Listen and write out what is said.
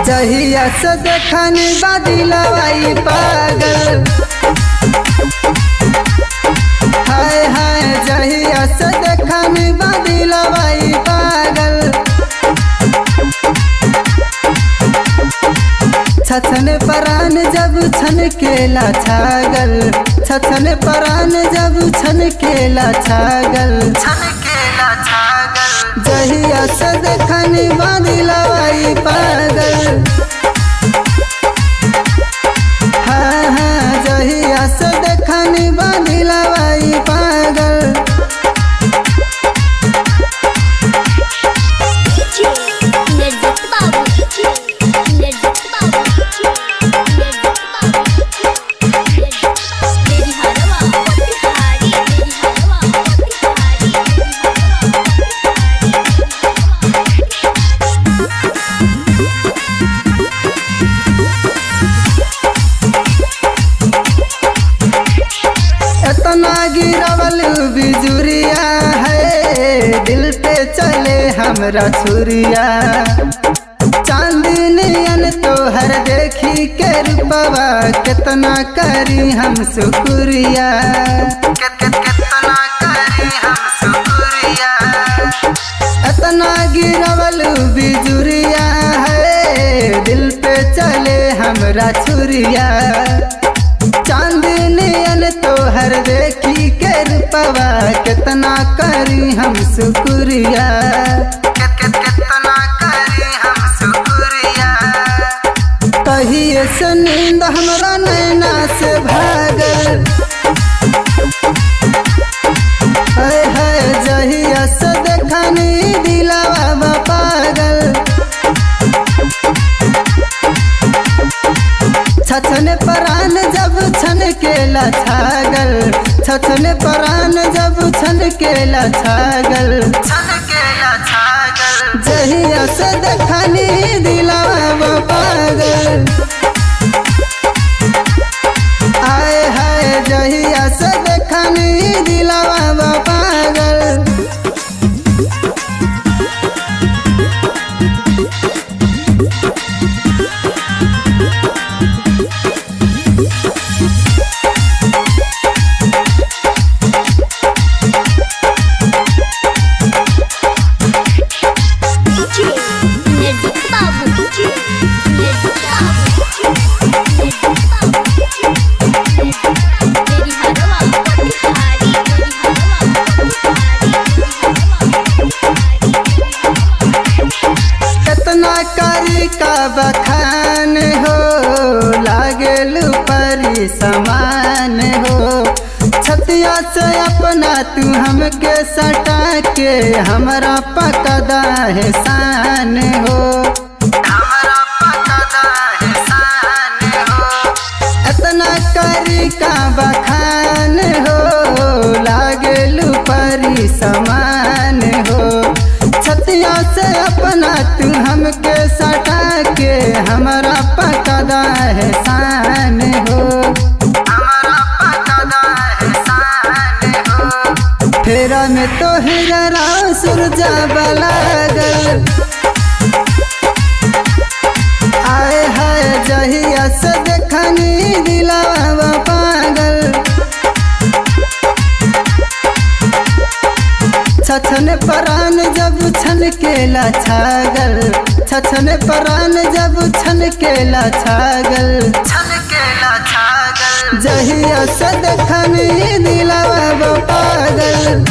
जहिया से देखनी बदिलवाई पागल, हाय हाय जहिया से देखनी बदिलवाई पागल। छछन परान जब छन केला छागल, छछन परान जब छन केला छागल, छन केला छागल। जहिया से देखनी बदिलवाई पागल, हाँ हाँ जहिया से देखनी बदिलवाई पागल। इतना गिरावल बिजुरिया है, दिल पे चले हमरा छुरिया। चांदनियन तोहर देखी के रूपवा, कितना करी हम शुक्रिया, कितना करी हम शुक्रिया। इतना गिरावल बिजुरिया है, दिल पे चले हमरा छुरिया। चांदनियन तोहर देखी के रूपवा, कितना करी हम शुक्रिया, कितना करी हम शुक्रिया। तहिए से नींद हमरा नैना से भागल, हाय हाय जहिया से देखनी दिलवा पागल। छछन परान जब छन केला छागल, छछन परान जब छन केला छागल, छन केला छागल। जहिया से देखनी दिलवा पागल, आए हाय जहिया से देखनी दिलवा पागल। कितना करी का बखान हो, लागल परी समान हो। छतिया से अपना तू हमके सटा के, हमरा पकदा है शान हो, हमरा पकदा है शान हो। इतना करी का बखान हो, लागल परी समान हो। छतिया से अपना तू हमके सटा के, हमरा पकदा है शान हो, हमरा पकदा है शान हो। फेरा में तोहरा सूरजा बलागल, आए हाय जहिया से देखनी दिलवा पागल। छछन परान जब छन केला छागल, छछन परान जब छन केला छागल, छन केला छागल। जहिया से देखनी दिलवा पागल,